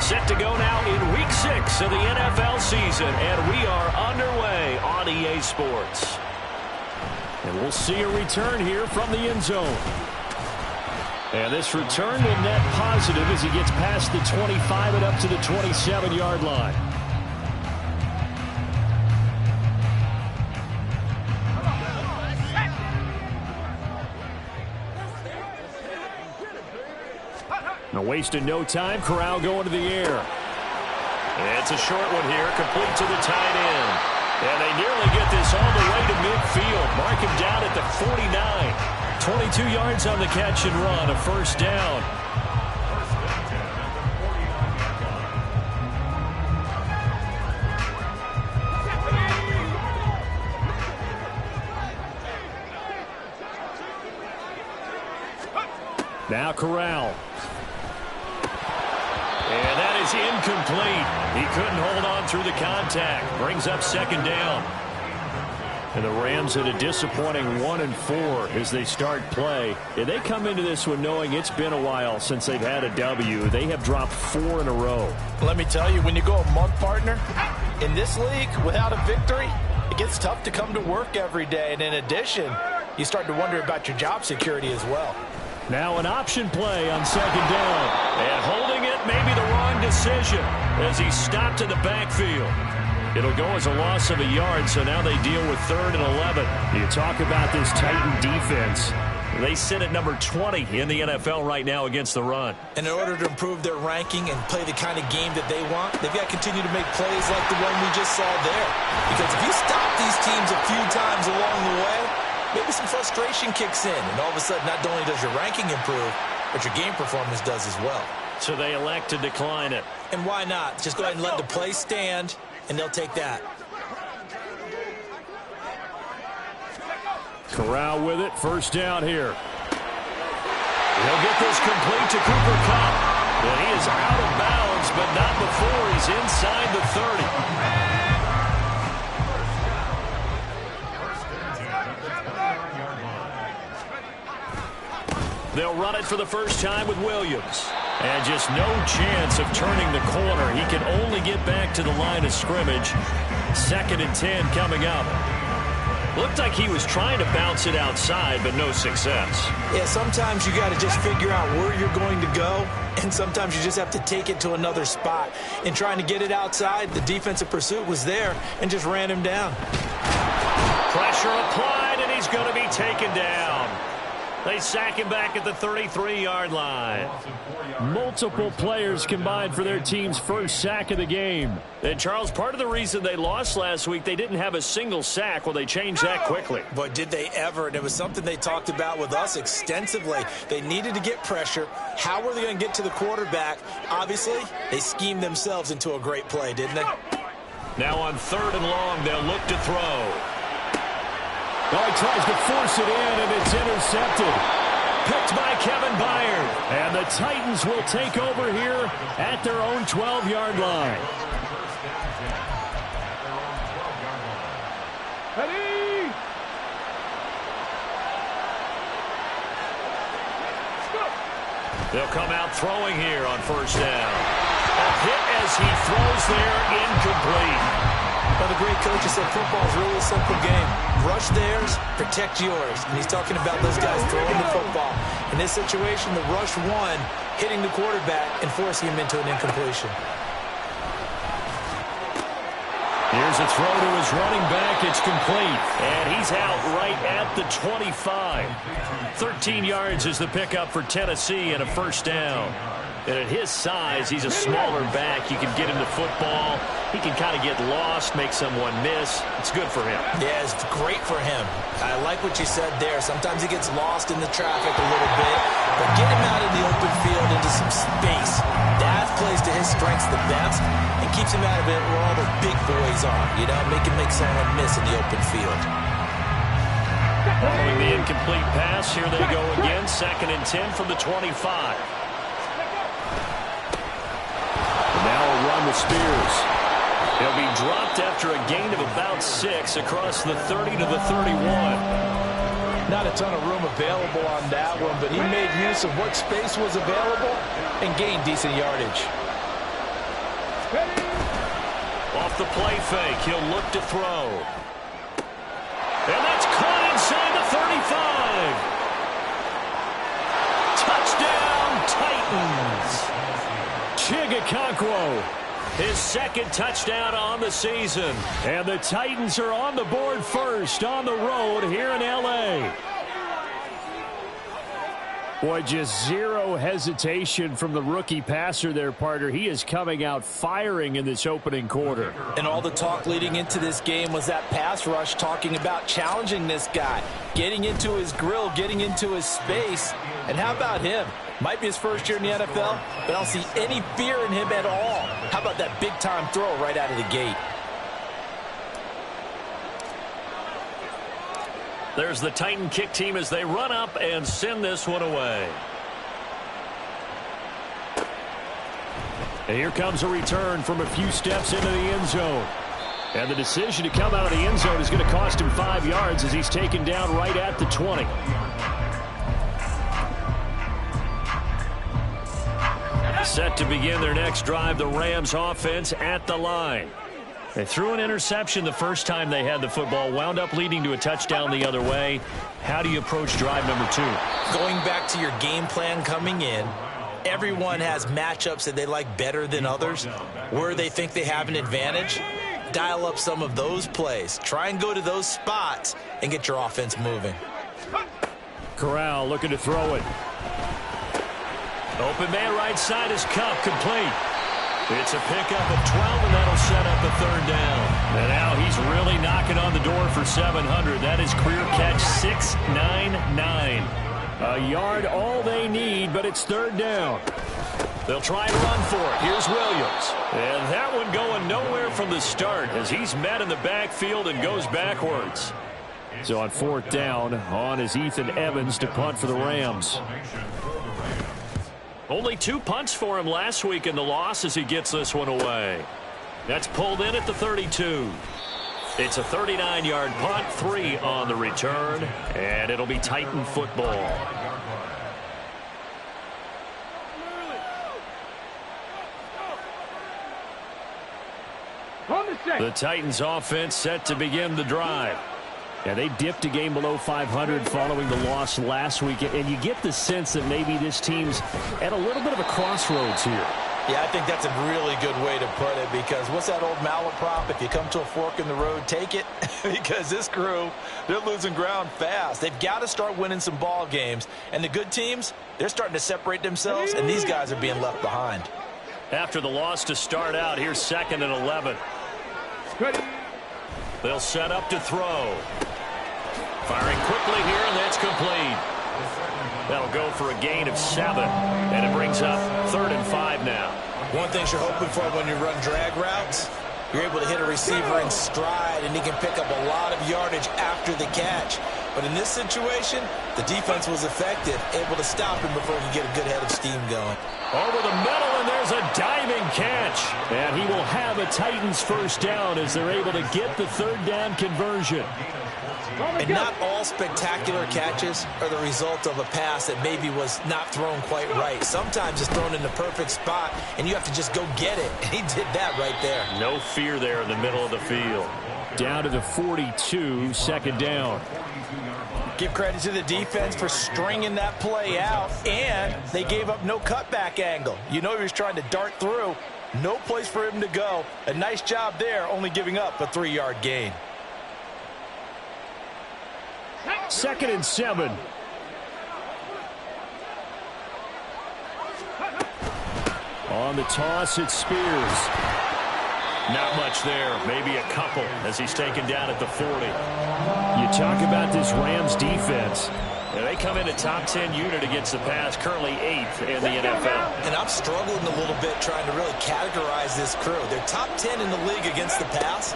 Set to go now in Week 6 of the NFL season, and we are underway on EA Sports. And we'll see a return here from the end zone. And this return will net positive as he gets past the 25 and up to the 27-yard line. Now wasting no time, Corral going to the air. It's a short one here, complete to the tight end. And they nearly get this all the way to midfield. Mark him down at the 49. 22 yards on the catch and run, a first down. Now Corral. And that is incomplete. He couldn't hold on through the contact. Brings up second down. And the Rams had a disappointing 1-4 as they start play. And they come into this one knowing it's been a while since they've had a W. They have dropped 4 in a row. Let me tell you, when you go a month, partner, in this league without a victory, it gets tough to come to work every day. And in addition, you start to wonder about your job security as well. Now an option play on second down. And holding it may be the wrong decision as he stopped in the backfield. It'll go as a loss of a yard, so now they deal with 3rd and 11. You talk about this Titan defense. They sit at number 20 in the NFL right now against the run. And in order to improve their ranking and play the kind of game that they want, they've got to continue to make plays like the one we just saw there. Because if you stop these teams a few times along the way, maybe some frustration kicks in, and all of a sudden not only does your ranking improve, but your game performance does as well. So they elect to decline it. And why not? Just go ahead and let the play stand, and they'll take that. Corral with it, first down here. He'll get this complete to Cooper Kupp. And he is out of bounds, but not before he's inside the 30. They'll run it for the first time with Williams. And just no chance of turning the corner. He can only get back to the line of scrimmage. 2nd and 10 coming up. Looked like he was trying to bounce it outside, but no success. Yeah, sometimes you got to just figure out where you're going to go, and sometimes you just have to take it to another spot. In trying to get it outside, the defensive pursuit was there and just ran him down. Pressure applied, and he's going to be taken down. They sack him back at the 33-yard line. Multiple players combined for their team's first sack of the game. And, Charles, part of the reason they lost last week, they didn't have a single sack. Well, they changed that quickly. But did they ever? And it was something they talked about with us extensively. They needed to get pressure. How were they going to get to the quarterback? Obviously, they schemed themselves into a great play, didn't they? Now on 3rd and long, they'll look to throw. Oh, he tries to force it in, and it's intercepted. Picked by Kevin Byard. And the Titans will take over here at their own 12-yard line. Ready? They'll come out throwing here on first down. A hit as he throws there, incomplete. Well, the great coach has said football is really a simple game. Rush theirs, protect yours. And he's talking about those guys throwing the football. In this situation, the rush won, hitting the quarterback and forcing him into an incompletion. Here's a throw to his running back. It's complete. And he's out right at the 25. 13 yards is the pickup for Tennessee and a first down. And at his size, he's a smaller back. You can get him the football. He can kind of get lost, make someone miss. It's good for him. Yeah, it's great for him. I like what you said there. Sometimes he gets lost in the traffic a little bit. But get him out in the open field into some space. That plays to his strengths the best and keeps him out of it where all the big boys are. You know, make someone miss in the open field. Following the incomplete pass, here they go again. 2nd and 10 from the 25. Now a run with Spears. He'll be dropped after a gain of about 6 across the 30 to the 31. Not a ton of room available on that one, but he made use of what space was available and gained decent yardage. Off the play fake, he'll look to throw. And that's caught inside the 35. Touchdown, Titans. Chigakonkwo, his second touchdown on the season. And the Titans are on the board first on the road here in L.A. Boy, just zero hesitation from the rookie passer there, partner. He is coming out firing in this opening quarter. And all the talk leading into this game was that pass rush, talking about challenging this guy, getting into his grill, getting into his space. And how about him? Might be his first year in the NFL, but I don't see any fear in him at all. How about that big-time throw right out of the gate? There's the Titan kick team as they run up and send this one away. And here comes a return from a few steps into the end zone. And the decision to come out of the end zone is going to cost him 5 yards as he's taken down right at the 20. Set to begin their next drive, the Rams offense at the line. They threw an interception the first time they had the football, wound up leading to a touchdown the other way. How do you approach drive number 2? Going back to your game plan coming in, everyone has matchups that they like better than others. Where they think they have an advantage, dial up some of those plays. Try and go to those spots and get your offense moving. Corral looking to throw it. Open man right side is Cup, complete. It's a pickup of 12, and that'll set up a third down. And now he's really knocking on the door for 700. That is career catch 699. A yard all they need, but it's third down. They'll try and run for it. Here's Williams. And that one going nowhere from the start as he's met in the backfield and goes backwards. So on fourth down, on is Ethan Evans to punt for the Rams. Only 2 punts for him last week in the loss as he gets this one away. That's pulled in at the 32. It's a 39-yard punt, 3 on the return, and it'll be Titan football. The Titans offense set to begin the drive. Yeah, they dipped a game below 500 following the loss last week, and you get the sense that maybe this team's at a little bit of a crossroads here. Yeah, I think that's a really good way to put it, because what's that old malaprop? If you come to a fork in the road, take it. Because this crew, they're losing ground fast. They've got to start winning some ball games. And the good teams, they're starting to separate themselves, and these guys are being left behind. After the loss to start out, here's 2nd and 11. They'll set up to throw. Firing quickly here, and that's complete. That'll go for a gain of 7, and it brings up 3rd and 5 now. One thing you're hoping for when you run drag routes, you're able to hit a receiver in stride, and he can pick up a lot of yardage after the catch. But in this situation, the defense was effective, able to stop him before he could get a good head of steam going. Over the middle, and there's a diving catch. And he will have a Titans first down as they're able to get the third down conversion. And not all spectacular catches are the result of a pass that maybe was not thrown quite right. Sometimes it's thrown in the perfect spot, and you have to just go get it. And he did that right there. No fear there in the middle of the field. Down to the 42, 2nd down. Give credit to the defense for stringing that play out, and they gave up no cutback angle. You know he was trying to dart through. No place for him to go. A nice job there, only giving up a 3-yard gain. 2nd and 7. On the toss, it's Spears. Not much there, maybe a couple as he's taken down at the 40. You talk about this Rams defense. They come in a top 10 unit against the pass, currently 8th in the NFL. And I'm struggling a little bit trying to really categorize this crew. They're top 10 in the league against the pass,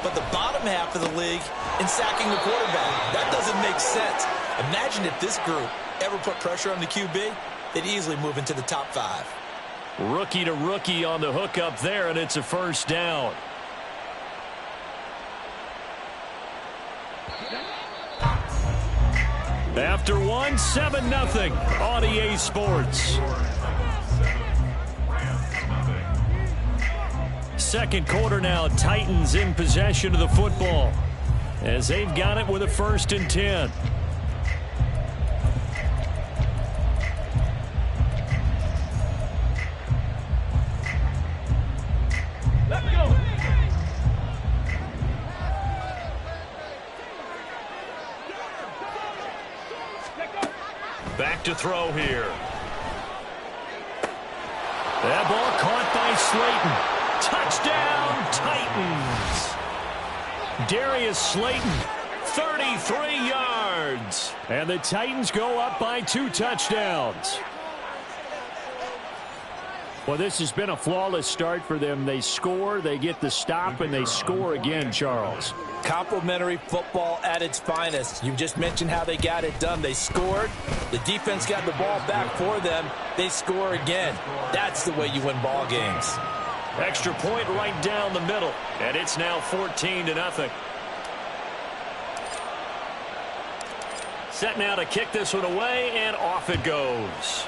but the bottom half of the league in sacking the quarterback. That doesn't make sense. Imagine if this group ever put pressure on the QB, they'd easily move into the top 5. Rookie to rookie on the hook up there, and it's a first down. After one, 7-0 on EA Sports. second quarter now. Titans in possession of the football as they've got it with a 1st and 10. Let's go. Back to throw here. That ball caught by Slayton. Touchdown, Titans. Darius Slayton, 33 yards. And the Titans go up by 2 touchdowns. Well, this has been a flawless start for them. They score, they get the stop, and they score again, Charles. Complimentary football at its finest. You just mentioned how they got it done. They scored. The defense got the ball back for them. They score again. That's the way you win ball games. Extra point right down the middle, and it's now 14-0. Set now to kick this one away, and off it goes.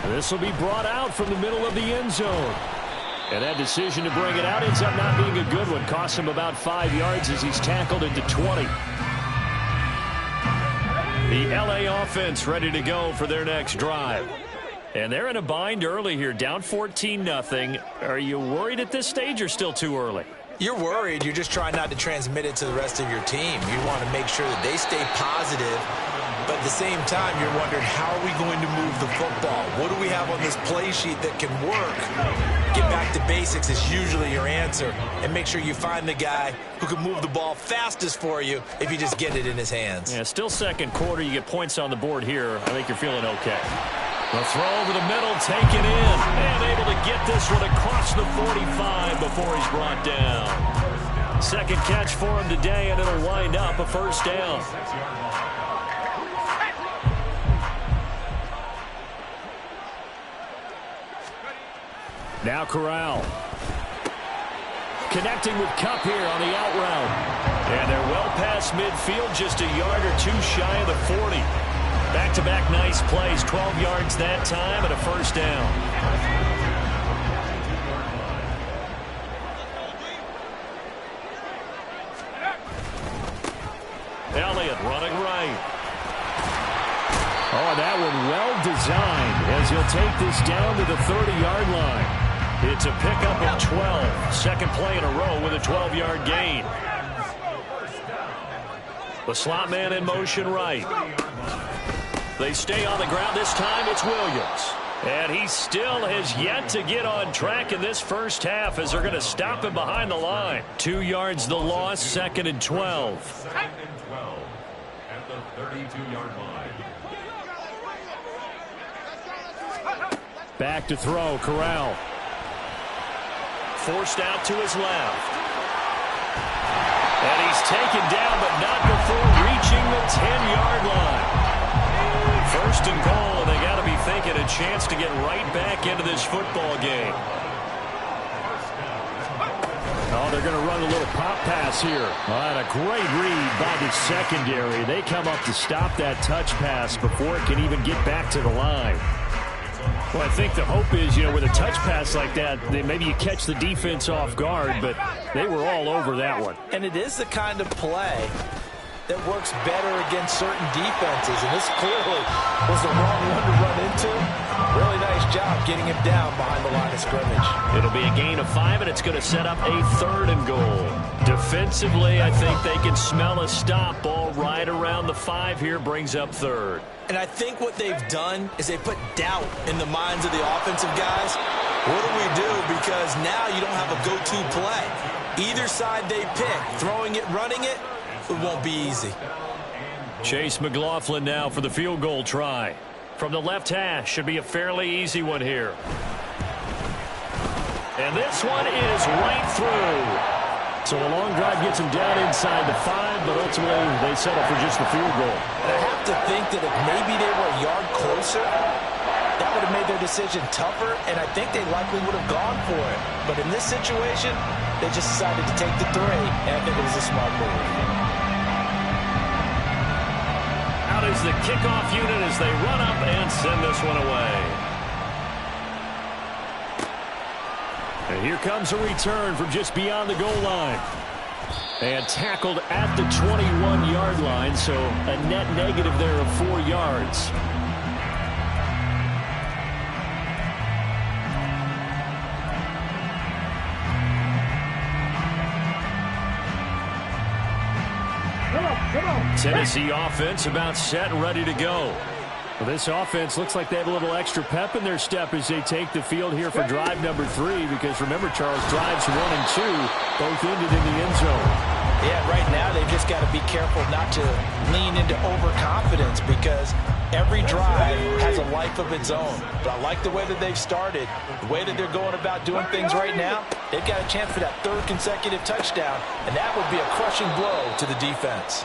This will be brought out from the middle of the end zone. And that decision to bring it out ends up not being a good one. Costs him about 5 yards as he's tackled into 20. The LA offense ready to go for their next drive. And they're in a bind early here, down 14-0. Are you worried at this stage or still too early? You're worried. You're just trying not to transmit it to the rest of your team. You want to make sure that they stay positive. But at the same time, you're wondering, how are we going to move the football? What do we have on this play sheet that can work? Get back to basics is usually your answer. And make sure you find the guy who can move the ball fastest for you if you just get it in his hands. Yeah, still second quarter. You get points on the board here. I think you're feeling okay. The throw over the middle, taken in. And able to get this one across the 45 before he's brought down. Second catch for him today, and it'll wind up a 1st down. Now Corral. Connecting with Kupp here on the out route. And they're well past midfield, just a yard or 2 shy of the 40. Back-to-back nice plays, 12 yards that time and a 1st down. Elliott running right. Oh, that one well designed as he'll take this down to the 30-yard line. It's a pickup of 12. Second play in a row with a 12-yard gain. The slot man in motion right. They stay on the ground. This time it's Williams. And he still has yet to get on track in this first half as they're going to stop him behind the line. 2 yards the loss, 2nd and 12. 2nd and 12 at the 32-yard line. Back to throw, Corral. Forced out to his left. And he's taken down, but not before reaching the 10-yard line. 1st and goal, and they got to be thinking a chance to get right back into this football game. Oh, they're going to run a little pop pass here. And a great read by the secondary. They come up to stop that touch pass before it can even get back to the line. Well, I think the hope is, with a touch pass like that, maybe you catch the defense off guard, but they were all over that one. And it is the kind of play that works better against certain defenses, and this clearly was the wrong one to run into. Really nice job getting him down behind the line of scrimmage. It'll be a gain of 5, and it's going to set up a 3rd and goal. Defensively, I think they can smell a stop. Ball right around the 5 here, brings up 3rd. And I think what they've done is they put doubt in the minds of the offensive guys. What do we do? Because now you don't have a go-to play. Either side they pick, throwing it, running it, it won't be easy. Chase McLaughlin now for the field goal try. From the left hash, should be a fairly easy one here. And this one is right through. So a long drive gets him down inside the 5, but ultimately they settle for just the field goal. And I have to think that if maybe they were a yard closer, that would have made their decision tougher, and I think they likely would have gone for it. But in this situation, they just decided to take the 3, and I think it was a smart move. Out is the kickoff unit as they run up and send this one away. And here comes a return from just beyond the goal line. And tackled at the 21-yard line, so a net negative there of 4 yards. Tennessee offense about set and ready to go. Well, this offense looks like they have a little extra pep in their step as they take the field here for drive number 3, because remember, Charles, drives 1 and 2 both ended in the end zone. Yeah, right now they've just got to be careful not to lean into overconfidence, because every drive has a life of its own. But I like the way that they've started, the way that they're going about doing things right now. They've got a chance for that 3rd consecutive touchdown, and that would be a crushing blow to the defense.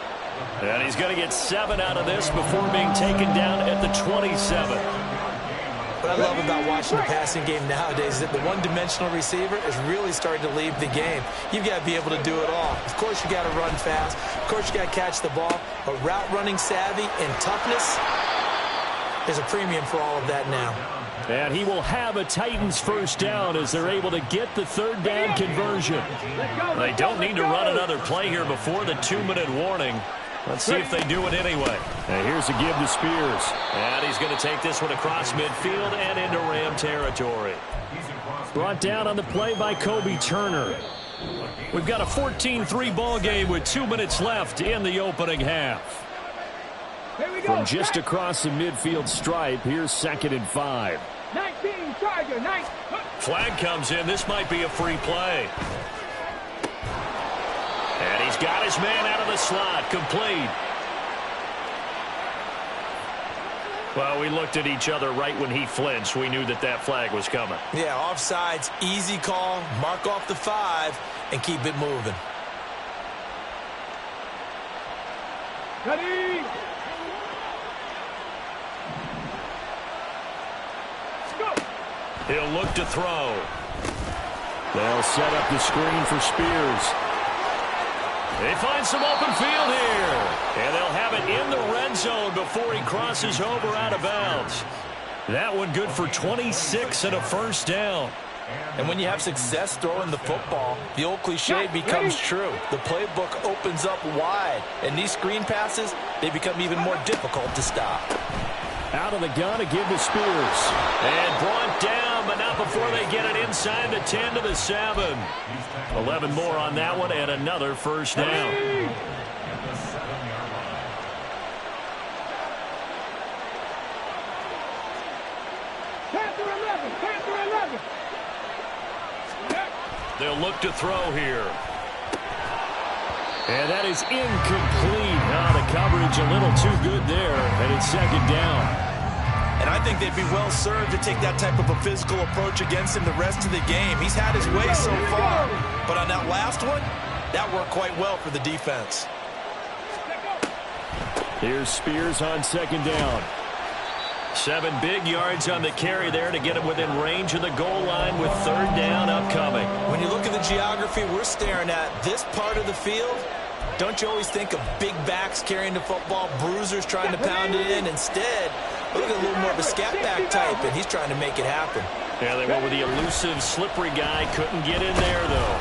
And he's going to get 7 out of this before being taken down at the 27. What I love about watching the passing game nowadays is that the one-dimensional receiver is really starting to leave the game. You've got to be able to do it all. Of course, you got to run fast. Of course, you got to catch the ball. But route running savvy and toughness is a premium for all of that now. And he will have a Titans first down as they're able to get the 3rd down conversion. They don't need to run another play here before the 2-minute warning. Let's see if they do it anyway. And here's a give to Spears. And he's going to take this one across midfield and into Ram territory. Brought down on the play by Kobe Turner. We've got a 14-3 ball game with 2 minutes left in the opening half. From just across the midfield stripe, here's 2nd and 5. 19, Charger, 9. Flag comes in. This might be a free play. And he's got his man out of the slot. Complete. Well, we looked at each other right when he flinched. We knew that that flag was coming. Yeah, offsides, easy call. Mark off the 5 and keep it moving. Ready. He'll look to throw. They'll set up the screen for Spears. They find some open field here. And they'll have it in the red zone before he crosses over out of bounds. That one good for 26 and a first down. And when you have success throwing the football, the old cliche becomes true. The playbook opens up wide. And these screen passes, they become even more difficult to stop. Out of the gun to give to Spears. And brought down, but not before they get it inside the 10 to the 7. 11 more on that one and another first down. Panther 11. They'll look to throw here. And that is incomplete. The coverage a little too good there, and it's 2nd down. And I think they'd be well served to take that type of a physical approach against him the rest of the game. He's had his way so far, but on that last one, that worked quite well for the defense. Here's Spears on 2nd down. 7 big yards on the carry there to get him within range of the goal line with 3rd down upcoming. When you look at the geography we're staring at, this part of the field, don't you always think of big backs carrying the football, bruisers trying to pound it in? Instead, look at a little more of a scat back type, and he's trying to make it happen. Yeah, they went with the elusive, slippery guy. Couldn't get in there, though.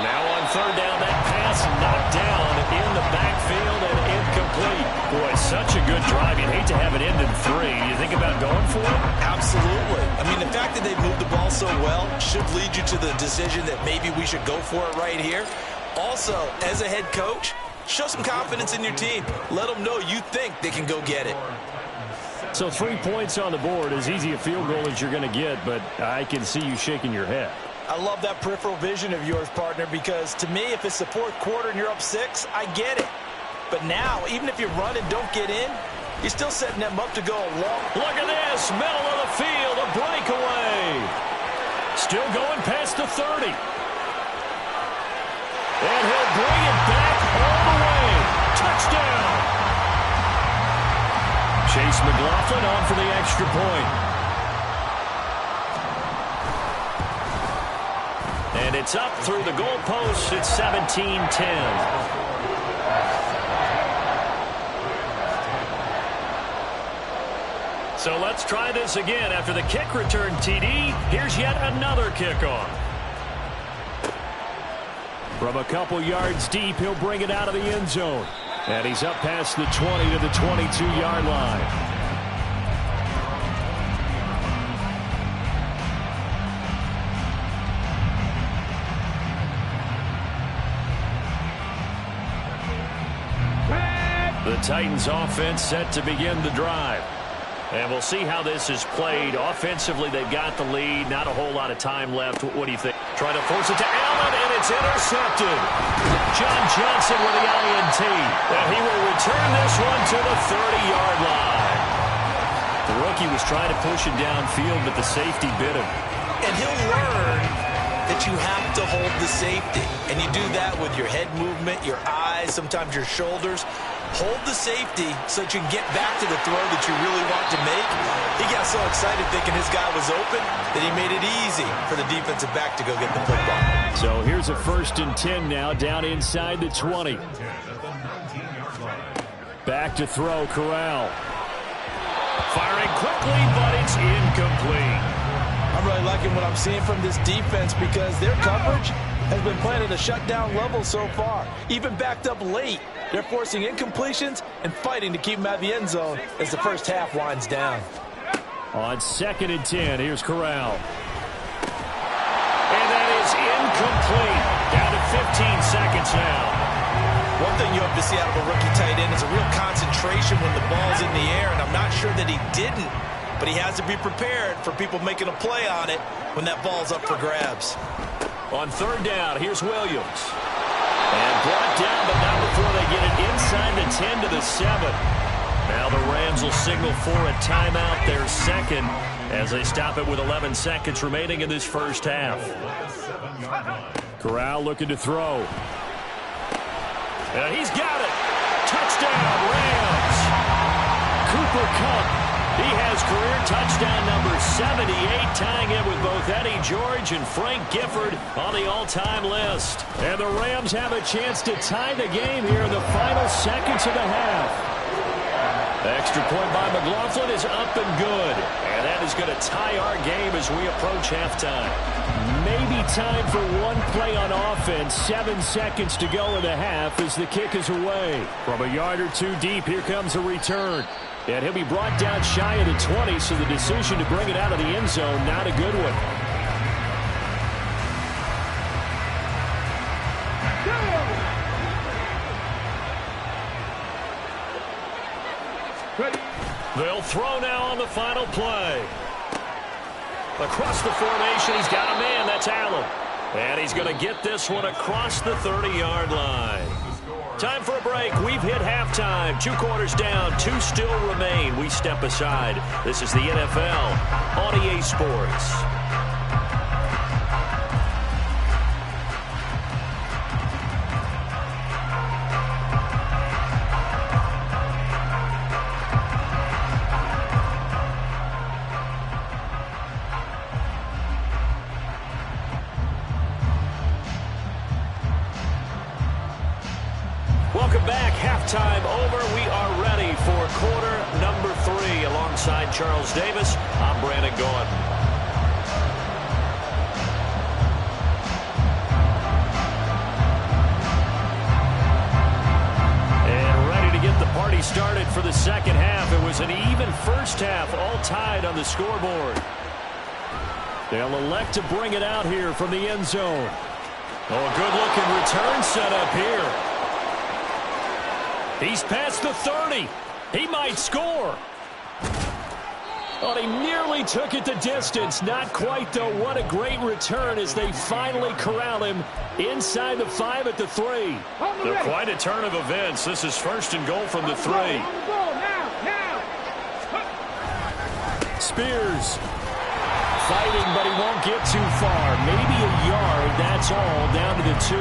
Now on 3rd down, that pass knocked down in the backfield and incomplete. Boy, such a good drive. You'd hate to have it end in 3. You think about going for it? Absolutely. I mean, the fact that they've moved the ball so well should lead you to the decision that maybe we should go for it right here. Also, as a head coach, show some confidence in your team. Let them know you think they can go get it. So 3 points on the board, as easy a field goal as you're going to get, but I can see you shaking your head. I love that peripheral vision of yours, partner, because to me, if it's the 4th quarter and you're up 6, I get it. But now, even if you run and don't get in, you're still setting them up to go long. Look at this, middle of the field, a breakaway. Still going past the 30. And he'll bring it back all the way. Touchdown. Chase McLaughlin on for the extra point. And it's up through the goalposts. It's 17-10. So let's try this again. After the kick return TD, here's yet another kickoff. From a couple yards deep, he'll bring it out of the end zone. And he's up past the 20 to the 22-yard line. The Titans offense set to begin the drive. And we'll see how this is played. Offensively, they've got the lead. Not a whole lot of time left. What do you think? Trying to force it to Allen, and it's intercepted. John Johnson with the INT. And he will return this one to the 30-yard line. The rookie was trying to push it downfield, but the safety bit him. And he'll learn that you have to hold the safety. And you do that with your head movement, your eyes, sometimes your shoulders. Hold the safety so that you can get back to the throw that you really want to make. He got so excited thinking his guy was open that he made it easy for the defensive back to go get the football. So here's a 1st and 10 now, down inside the 20. Back to throw, Corral. Firing quickly, but it's incomplete. I'm really liking what I'm seeing from this defense because their coverage has been playing at a shutdown level so far. Even backed up late, they're forcing incompletions and fighting to keep them out of the end zone as the first half winds down. On 2nd and 10, here's Corral. And that is incomplete. Down to 15 seconds now. One thing you hope to see out of a rookie tight end is a real concentration when the ball's in the air, and I'm not sure that he didn't, but he has to be prepared for people making a play on it when that ball's up for grabs. On 3rd down, here's Williams. And brought down, but not before they get it inside the 10 to the 7. Now the Rams will signal for a timeout, their second, as they stop it with 11 seconds remaining in this first half. Corral looking to throw. And he's got it. Touchdown, Rams. Cooper Kupp. He has career touchdown number 78, tying it with both Eddie George and Frank Gifford on the all-time list. And the Rams have a chance to tie the game here in the final seconds of the half. Extra point by McLaughlin is up and good. And that is going to tie our game as we approach halftime. Maybe time for one play on offense. 7 seconds to go in the half as the kick is away. From a yard or two deep, here comes a return. And he'll be brought down shy of the 20, so the decision to bring it out of the end zone, not a good one. They'll throw now on the final play. Across the formation, he's got a man. That's Allen. And he's going to get this one across the 30-yard line. Time for a break. We've hit halftime. 2 quarters down. 2 still remain. We step aside. This is the NFL on EA Sports. Welcome back. Halftime over. We are ready for quarter number 3. Alongside Charles Davis, I'm Brandon Gordon. And ready to get the party started for the second half. It was an even first half, all tied on the scoreboard. They'll elect to bring it out here from the end zone. Oh, a good-looking return set up here. He's past the 30. He might score. Oh, he nearly took it the distance. Not quite, though. What a great return as they finally corral him inside the 5 at the 3. They're quite a turn of events. This is 1st and goal from the 3. Spears fighting, but he won't get too far. Maybe a yard. That's all. Down to the 2.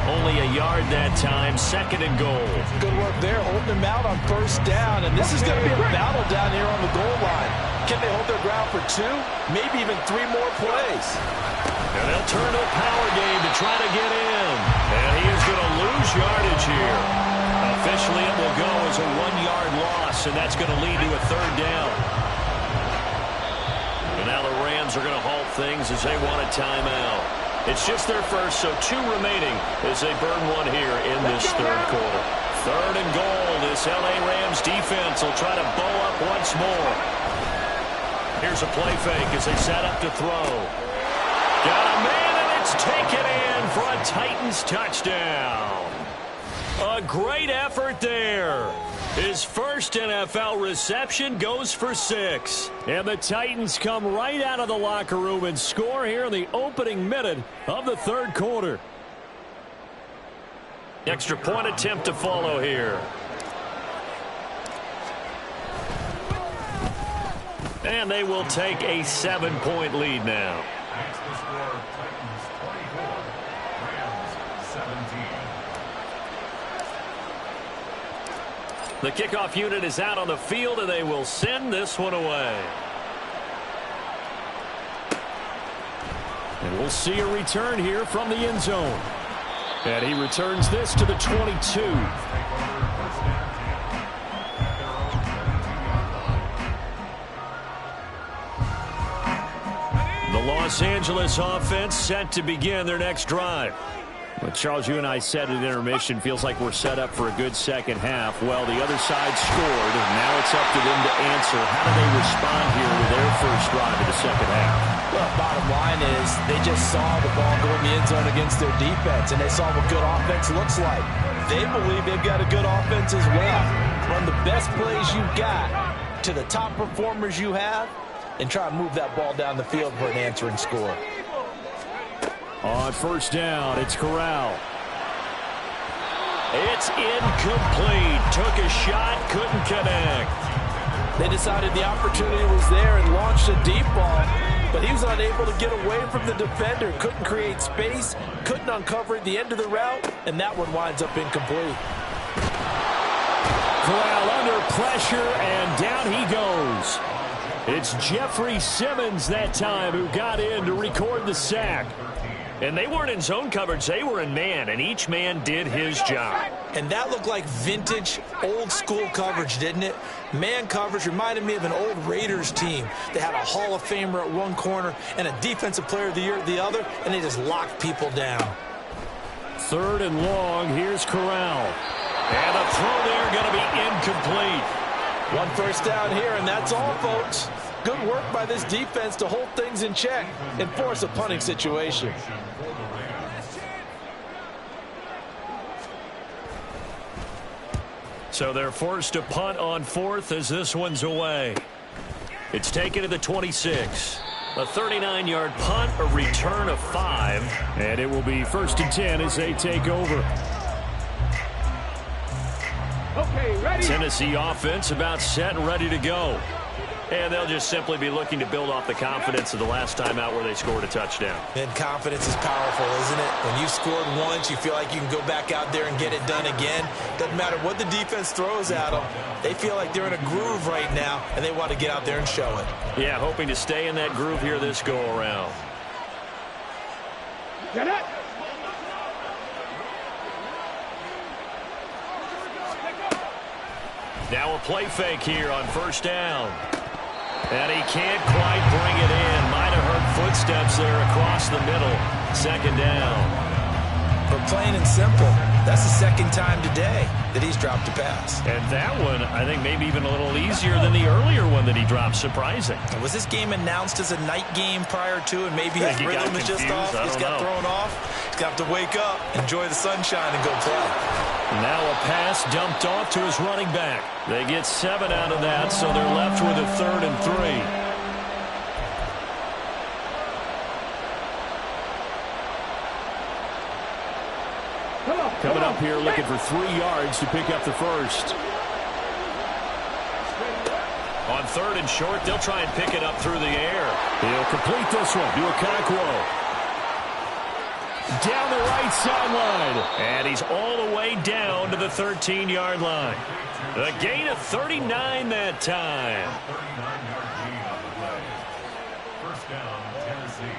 Only a yard that time. 2nd and goal. Good work there, holding them out on 1st down. And this is going to be a battle down here on the goal line. Can they hold their ground for 2? Maybe even 3 more plays. And they'll turn to a power game to try to get in. And he is going to lose yardage here. Officially, it will go as a 1-yard loss, and that's going to lead to a 3rd down. And now the Rams are going to halt things as they want a timeout. It's just their first, so 2 remaining as they burn one here in this third quarter. 3rd and goal. This L.A. Rams defense will try to bow up once more. Here's a play fake as they set up to throw. Got a man, and it's taken in for a Titans touchdown. A great effort there. His first NFL reception goes for 6. And the Titans come right out of the locker room and score here in the opening minute of the third quarter. Extra point attempt to follow here. And they will take a 7-point lead now. Next to score, Titans 24, Rams 17. The kickoff unit is out on the field, and they will send this one away. And we'll see a return here from the end zone. And he returns this to the 22. The Los Angeles offense set to begin their next drive. But Charles, you and I said at intermission, feels like we're set up for a good second half. Well, the other side scored, and now it's up to them to answer. How do they respond here with their first drive of the second half? Well, bottom line is they just saw the ball go in the end zone against their defense, and they saw what good offense looks like. They believe they've got a good offense as well. Run the best plays you've got to the top performers you have, and try to move that ball down the field for an answering score. On first down, it's Corral. It's incomplete. Took a shot, couldn't connect. They decided the opportunity was there and launched a deep ball, but he was unable to get away from the defender. Couldn't create space, couldn't uncover the end of the route, and that one winds up incomplete. Corral under pressure, and down he goes. It's Jeffrey Simmons that time who got in to record the sack. And they weren't in zone coverage, they were in man, and each man did his job. And that looked like vintage, old-school coverage, didn't it? Man coverage reminded me of an old Raiders team. They had a Hall of Famer at one corner and a Defensive Player of the Year at the other, and they just locked people down. 3rd and long, here's Corral. And the throw there going to be incomplete. One first down here, and that's all, folks. Good work by this defense to hold things in check and force a punting situation. So they're forced to punt on 4th as this one's away. It's taken to the 26. A 39-yard punt, a return of 5. And it will be 1st and 10 as they take over. Okay, ready? Tennessee offense about set and ready to go. And they'll just simply be looking to build off the confidence of the last time out where they scored a touchdown. And confidence is powerful, isn't it? When you've scored once, you feel like you can go back out there and get it done again. Doesn't matter what the defense throws at them. They feel like they're in a groove right now, and they want to get out there and show it. Yeah, hoping to stay in that groove here this go-around. Get it? Now a play fake here on first down. And he can't quite bring it in. Might have heard footsteps there across the middle. 2nd down. But plain and simple, that's the 2nd time today that he's dropped a pass. And that one, I think, maybe even a little easier than the earlier one that he dropped. Surprising. Was this game announced as a night game prior to, and maybe his rhythm is just off? He's got thrown off. He's got to wake up, enjoy the sunshine, and go play. Now a pass dumped off to his running back. They get 7 out of that, so they're left with a 3rd and 3. Coming up here looking for 3 yards to pick up the first. On 3rd and short, they'll try and pick it up through the air. He'll complete this one to Okonkwo. Down the right sideline. And he's all the way down to the 13-yard line. A gain of 39 that time. 39-yard gain on the play. First down, Tennessee.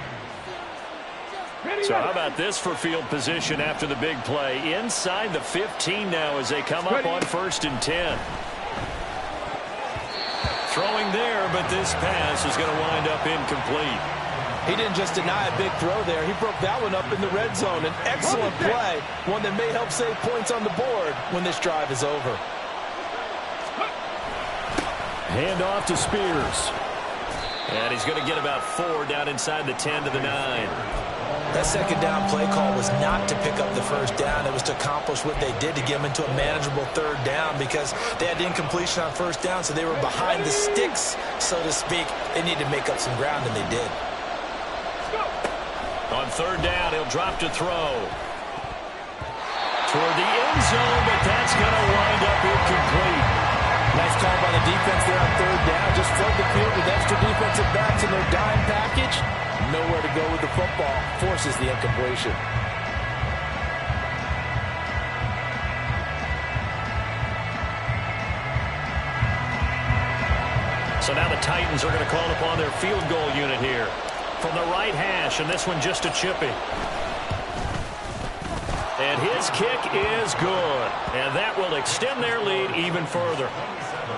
So how about this for field position after the big play? Inside the 15 now as they come up on 1st and 10. Throwing there, but this pass is going to wind up incomplete. He didn't just deny a big throw there. He broke that one up in the red zone. An excellent play, one that may help save points on the board when this drive is over. Hand off to Spears. And he's going to get about 4 down inside the 10 to the 9. That second down play call was not to pick up the first down. It was to accomplish what they did to get them into a manageable third down because they had incompletion on first down, so they were behind the sticks, so to speak. They needed to make up some ground, and they did. On third down, he'll drop to throw. Toward the end zone, but that's going to wind up incomplete. Nice call by the defense there on third down. Just flood the field with extra defensive backs in their dime package. Nowhere to go with the football. Forces the incompletion. So now the Titans are going to call upon their field goal unit here. From the right hash, and this one just a chippy. And his kick is good. And that will extend their lead even further.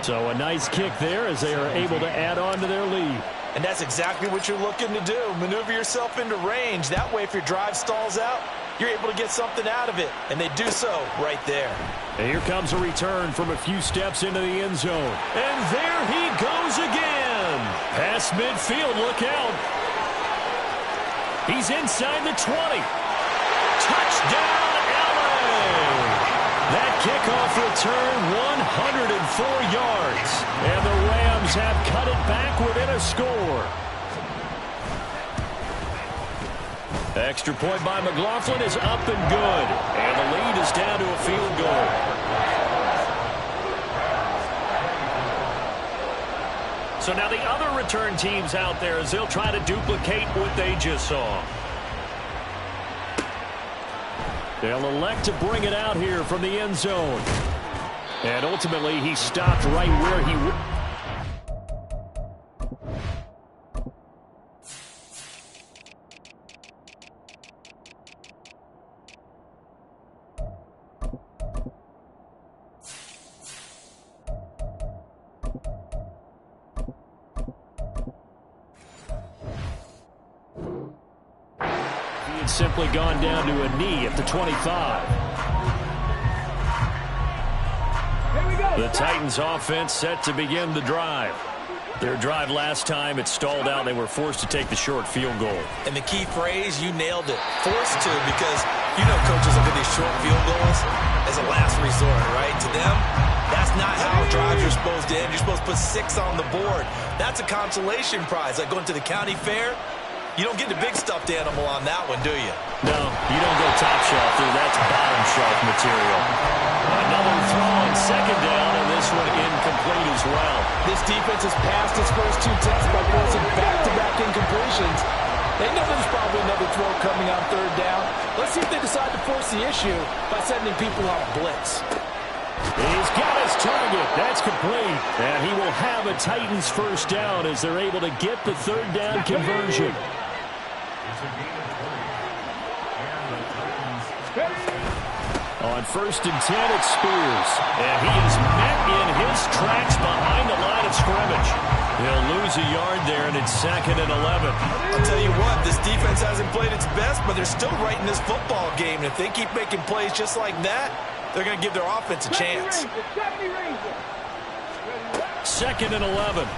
So a nice kick there as they are able to add on to their lead. And that's exactly what you're looking to do. Maneuver yourself into range. That way, if your drive stalls out, you're able to get something out of it. And they do so right there. And here comes a return from a few steps into the end zone. And there he goes again. Past midfield, look out. He's inside the 20. Touchdown, LA! That kickoff return, 104 yards. And the Rams have cut it back within a score. Extra point by McLaughlin is up and good. And the lead is down to a field goal. So now the other return teams out there as they'll try to duplicate what they just saw. They'll elect to bring it out here from the end zone. And ultimately, he stopped right where he would. Simply gone down to a knee at the 25. The Titans offense set to begin the drive. Their drive last time, it stalled out. They were forced to take the short field goal. And the key phrase, you nailed it. Forced to, because you know coaches look at these short field goals as a last resort, right? To them, that's not how drives are supposed to end. You're supposed to put 6 on the board. That's a consolation prize, like going to the county fair. You don't get the big stuffed animal on that one, do you? No, you don't go top shelf, dude. That's bottom shelf material. Another throw on second down, and this one incomplete as well. This defense has passed its first 2 tests by forcing back-to-back incompletions. They know there's probably another throw coming on third down. Let's see if they decide to force the issue by sending people on a blitz. He's got his target. That's complete. And he will have a Titans first down as they're able to get the third down conversion. On first and 10, it's Spears. And he is met in his tracks behind the line of scrimmage. He'll lose a yard there, and it's 2nd and 11. I'll tell you what, this defense hasn't played its best, but they're still right in this football game. And if they keep making plays just like that, they're going to give their offense a chance. 2nd and 11. Oh,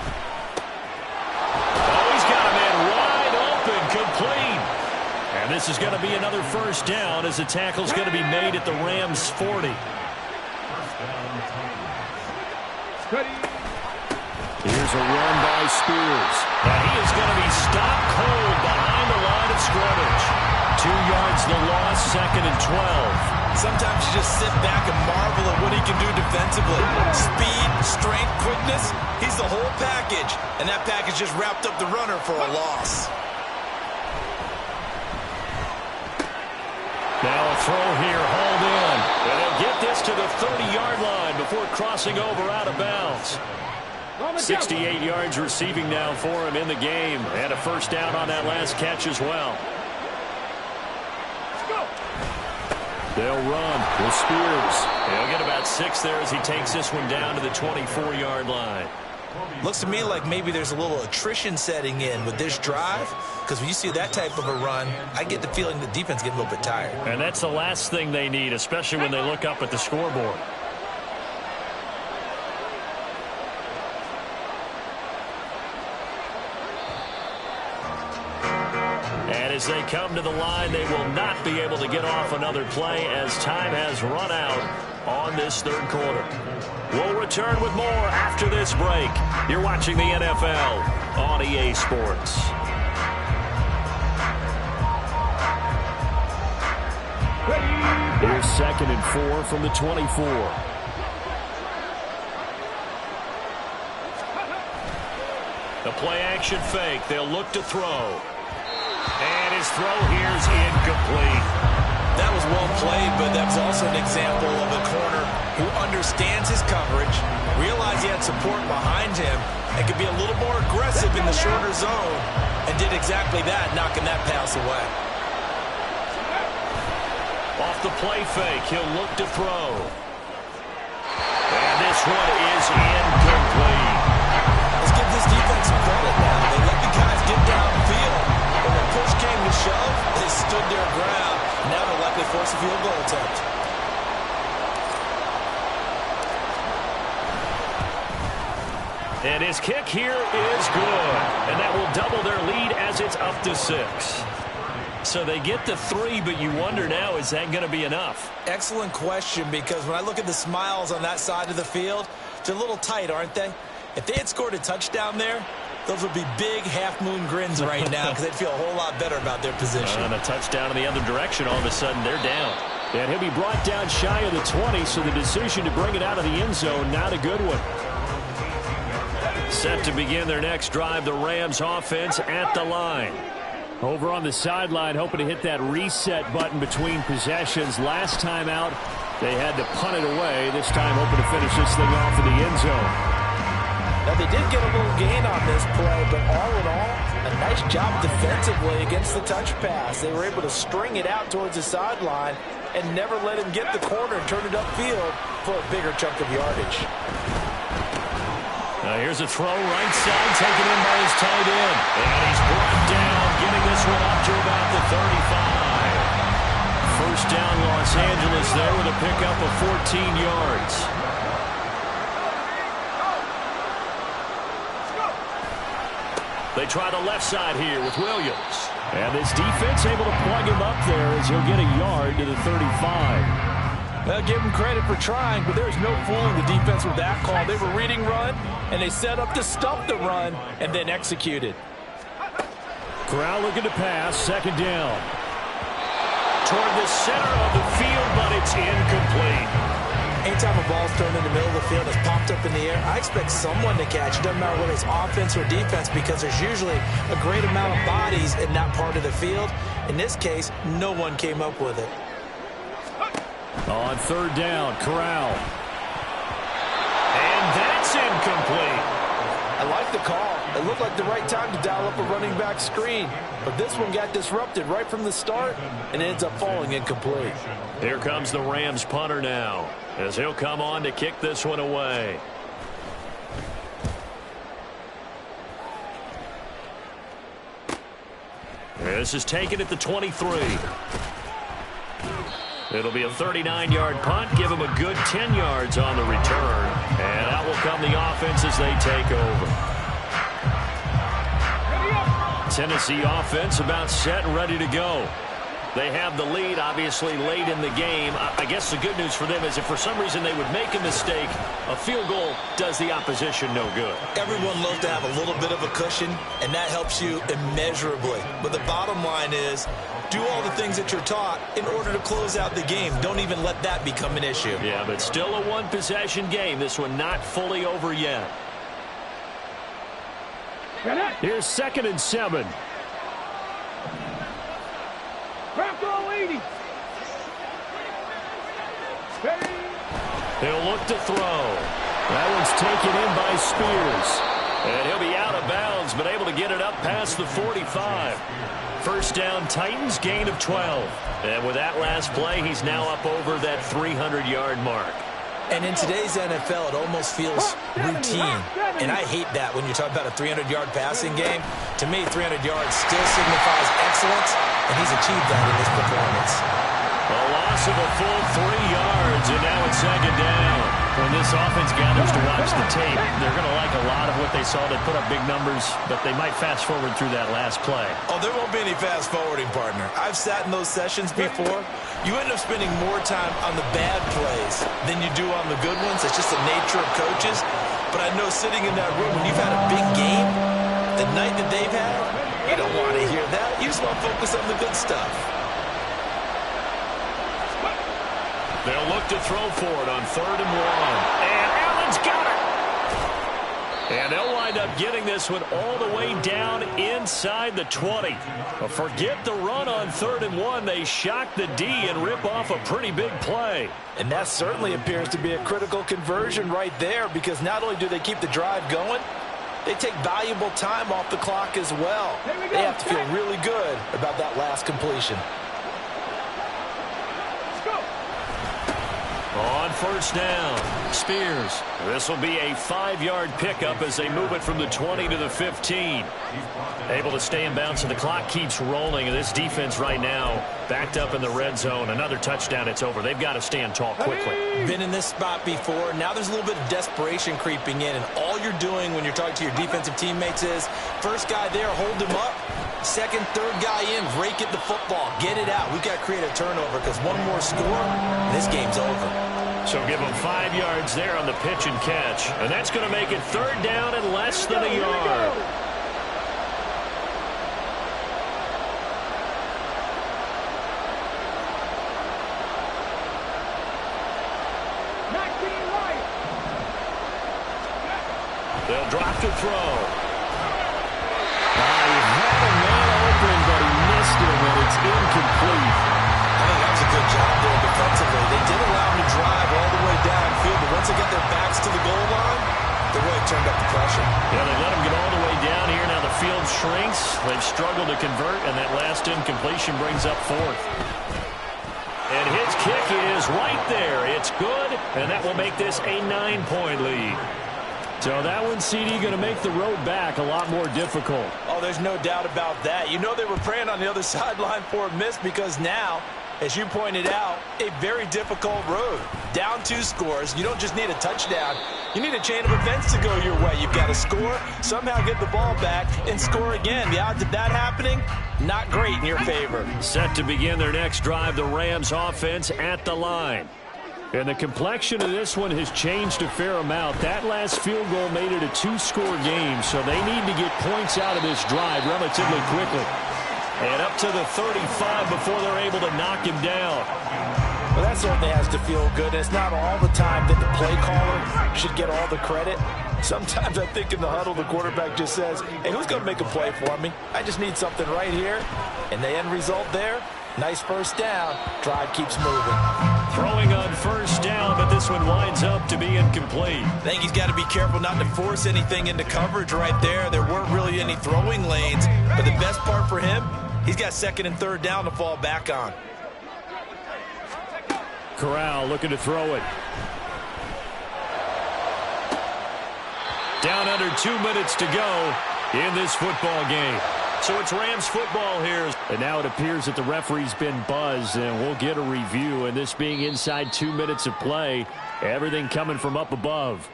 he's got a man wide open, complete. And this is going to be another first down as the tackle's going to be made at the Rams' 40. Here's a run by Spears. And he is going to be stopped cold behind the line of scrimmage. 2 yards the loss, 2nd and 12. Sometimes you just sit back and marvel at what he can do defensively. Speed, strength, quickness, he's the whole package. And that package just wrapped up the runner for a loss. Now a throw here, hauled in. And they'll get this to the 30-yard line before crossing over out of bounds. 68 yards receiving now for him in the game. And a first down on that last catch as well. They'll run with Spears. He'll get about 6 there as he takes this one down to the 24-yard line. Looks to me like maybe there's a little attrition setting in with this drive, because when you see that type of a run, I get the feeling the defense getting a little bit tired. And that's the last thing they need, especially when they look up at the scoreboard. And as they come to the line, they will not be able to get off another play as time has run out on this third quarter. We'll return with more after this break. You're watching the NFL on EA Sports. Here's 2nd and 4 from the 24. The play action fake. They'll look to throw. And his throw here is incomplete. That was well played, but that was also an example of a corner who understands his coverage, realized he had support behind him, and could be a little more aggressive in the shorter zone, and did exactly that, knocking that pass away. Off the play fake, he'll look to throw. And this one is incomplete. Let's give this defense some credit now. They let the guys get downfield, but when push came to shove, they stood their ground. Now they'll likely force a field goal attempt. And his kick here is good. And that will double their lead as it's up to 6. So they get the 3, but you wonder now, is that going to be enough? Excellent question, because when I look at the smiles on that side of the field, they're a little tight, aren't they? If they had scored a touchdown there, those would be big half-moon grins right now because they'd feel a whole lot better about their position. And a touchdown in the other direction, all of a sudden they're down. And he'll be brought down shy of the 20, so the decision to bring it out of the end zone, not a good one. Set to begin their next drive, the Rams offense at the line. Over on the sideline, hoping to hit that reset button between possessions. Last time out, they had to punt it away. This time hoping to finish this thing off in the end zone. Now, they did get a little gain on this play, but all in all, a nice job defensively against the touch pass. They were able to string it out towards the sideline and never let him get the corner and turn it upfield for a bigger chunk of yardage. Now here's a throw right side, taken in by his tight end. And he's brought down, getting this one up to about the 35. First down, Los Angeles there with a pickup of 14 yards. They try the left side here with Williams. And this defense able to plug him up there as he'll get a yard to the 35. Well, give him credit for trying, but there's no fooling the defense with that call. They were reading run, and they set up to stop the run and then executed. Corral looking to pass, 2nd down. Toward the center of the field, but it's incomplete. Anytime a ball's thrown in the middle of the field, it's popped up in the air, I expect someone to catch. It doesn't matter whether it's offense or defense, because there's usually a great amount of bodies in that part of the field. In this case, no one came up with it. On 3rd down, Corral. And that's incomplete. I like the call. It looked like the right time to dial up a running back screen. But this one got disrupted right from the start and ends up falling incomplete. Here comes the Rams punter now, as he'll come on to kick this one away. This is taken at the 23. It'll be a 39-yard punt. Give him a good 10 yards on the return. And out will come the offense as they take over. Tennessee offense about set and ready to go. They have the lead, obviously, late in the game. I guess the good news for them is if for some reason they would make a mistake, a field goal does the opposition no good. Everyone loves to have a little bit of a cushion, and that helps you immeasurably. But the bottom line is, do all the things that you're taught in order to close out the game. Don't even let that become an issue. Yeah, but still a one-possession game. This one not fully over yet. Here's 2nd and 7. He'll look to throw. That one's taken in by Spears. And he'll be out of bounds, but able to get it up past the 45. First down, Titans, gain of 12. And with that last play, he's now up over that 300-yard mark. And in today's NFL, it almost feels routine. And I hate that when you talk about a 300-yard passing game. To me, 300 yards still signifies excellence, and he's achieved that in this performance. A loss of a full 3 yards, and now it's second down. When this offense gathers to watch the tape, they're going to like a lot of what they saw. They put up big numbers, but they might fast forward through that last play. Oh, there won't be any fast forwarding, partner. I've sat in those sessions before. You end up spending more time on the bad plays than you do on the good ones. It's just the nature of coaches. But I know sitting in that room, when you've had a big game, the night that they've had, you don't want to hear that. You just want to focus on the good stuff. They'll look to throw for it on 3rd and 1. And Allen's got it. And they'll wind up getting this one all the way down inside the 20. But forget the run on 3rd and 1. They shock the D and rip off a pretty big play. And that certainly appears to be a critical conversion right there, because not only do they keep the drive going, they take valuable time off the clock as well. They have to feel really good about that last completion. On 1st down, Spears. This will be a 5-yard pickup as they move it from the 20 to the 15. Able to stay in bounds, and the clock keeps rolling. And this defense right now backed up in the red zone. Another touchdown, it's over. They've got to stand tall quickly. Been in this spot before. Now there's a little bit of desperation creeping in, and all you're doing when you're talking to your defensive teammates is, first guy there, hold him up. Second, third guy in, rake at the football. Get it out. We've got to create a turnover, because one more score, this game's over. So give them 5 yards there on the pitch and catch. And that's going to make it 3rd down and less than a yard. They'll drop to throw. He had a man open, but he missed him, and it's incomplete. I think that was a good job there defensively. They did allow him to drive all the way downfield, but once they get their backs to the goal line, they really turned up the pressure. Yeah, they let him get all the way down here. Now the field shrinks. They've struggled to convert, and that last incompletion brings up 4th. And his kick is right there. It's good, and that will make this a 9-point lead. So that one, CD, going to make the road back a lot more difficult. Oh, there's no doubt about that. You know they were praying on the other sideline for a miss, because now, as you pointed out, a very difficult road. Down 2 scores. You don't just need a touchdown. You need a chain of events to go your way. You've got to score, somehow get the ball back, and score again. The odds of that happening, not great in your favor. Set to begin their next drive, the Rams offense at the line. And the complexion of this one has changed a fair amount. That last field goal made it a 2-score game, so they need to get points out of this drive relatively quickly. And up to the 35 before they're able to knock him down. Well, that certainly has to feel good. It's not all the time that the play caller should get all the credit. Sometimes I think in the huddle, the quarterback just says, hey, who's going to make a play for me? I just need something right here. And the end result there, nice 1st down. Drive keeps moving. Throwing on 1st down, but this one winds up to be incomplete. I think he's got to be careful not to force anything into coverage right there. There weren't really any throwing lanes. But the best part for him, he's got 2nd and 3rd down to fall back on. Corral looking to throw it. Down under 2 minutes to go in this football game. So it's Rams football here. And now it appears that the referee's been buzzed, and we'll get a review. And this being inside 2 minutes of play, everything coming from up above.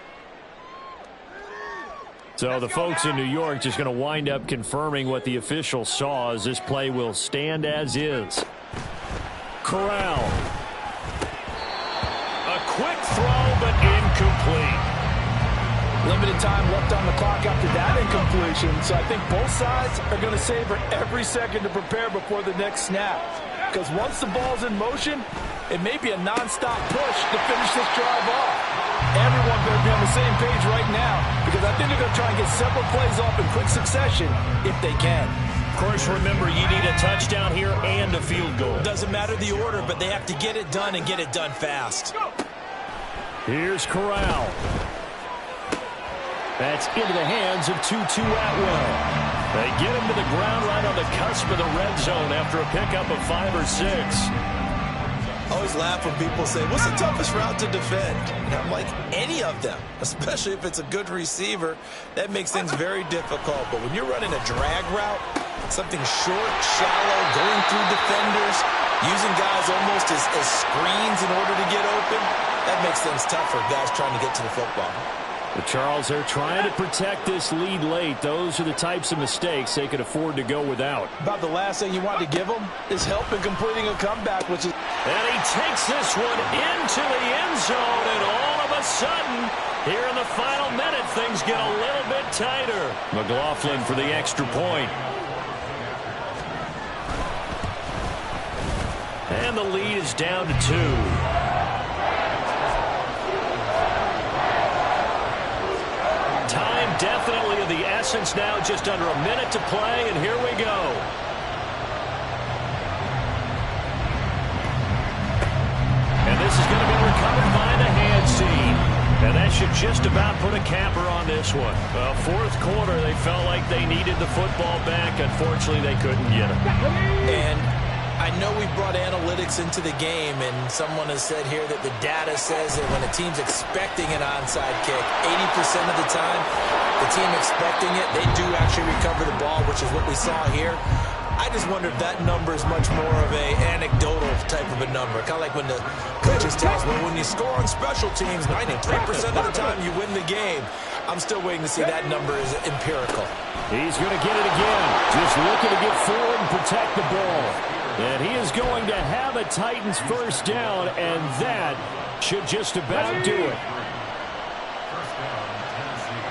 So the folks in New York just going to wind up confirming what the official saw, as this play will stand as is. Corral. A quick throw, but incomplete. Limited time left on the clock after that incompletion, so I think both sides are going to savor every second to prepare before the next snap. Because once the ball's in motion, it may be a non-stop push to finish this drive off. Everyone better be on the same page right now, because I think they're going to try and get several plays off in quick succession if they can. Of course, remember, you need a touchdown here and a field goal. Doesn't matter the order, but they have to get it done and get it done fast. Here's Corral. That's into the hands of Tutu Atwell. They get him to the ground right on the cusp of the red zone after a pickup of 5 or 6. I always laugh when people say, what's the toughest route to defend? And I'm like, any of them, especially if it's a good receiver. That makes things very difficult. But when you're running a drag route, something short, shallow, going through defenders, using guys almost as screens in order to get open, that makes things tough for guys trying to get to the football. But Charles, they're trying to protect this lead late. Those are the types of mistakes they could afford to go without. About the last thing you want to give them is help in completing a comeback, which is... And he takes this one into the end zone, and all of a sudden, here in the final minute, things get a little bit tighter. McLaughlin for the extra point. And the lead is down to 2. Time definitely of the essence now, just under a minute to play, and here we go. And this is going to be recovered by the hands team. And that should just about put a capper on this one. Well, fourth quarter, they felt like they needed the football back. Unfortunately, they couldn't get it. And I know we brought analytics into the game, and someone has said here that the data says that when a team's expecting an onside kick, 80% of the time, the team expecting it, they do actually recover the ball, which is what we saw here. I just wonder if that number is much more of a anecdotal type of a number. Kind of like when the coaches tell us, well, when you score on special teams, 93% of the time you win the game. I'm still waiting to see that number is empirical. He's going to get it again. Just looking to get forward and protect the ball. And he is going to have a Titans first down, and that should just about do it. First down, Tennessee.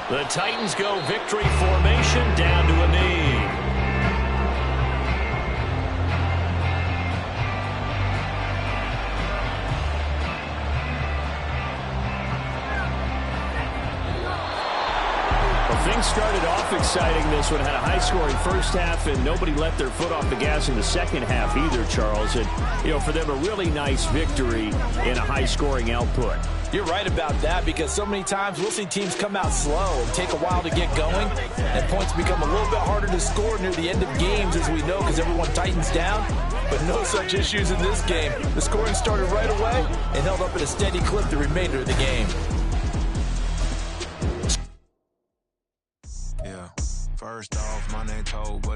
The Titans go victory formation down to a knee. Well, things started off exciting. This one had a high-scoring first half, and nobody let their foot off the gas in the second half either, Charles. And, for them, a really nice victory in a high-scoring output. You're right about that, because so many times we'll see teams come out slow and take a while to get going, and points become a little bit harder to score near the end of games, as we know, because everyone tightens down. But no such issues in this game. The scoring started right away and held up at a steady clip the remainder of the game. Yeah, first off, my name told, but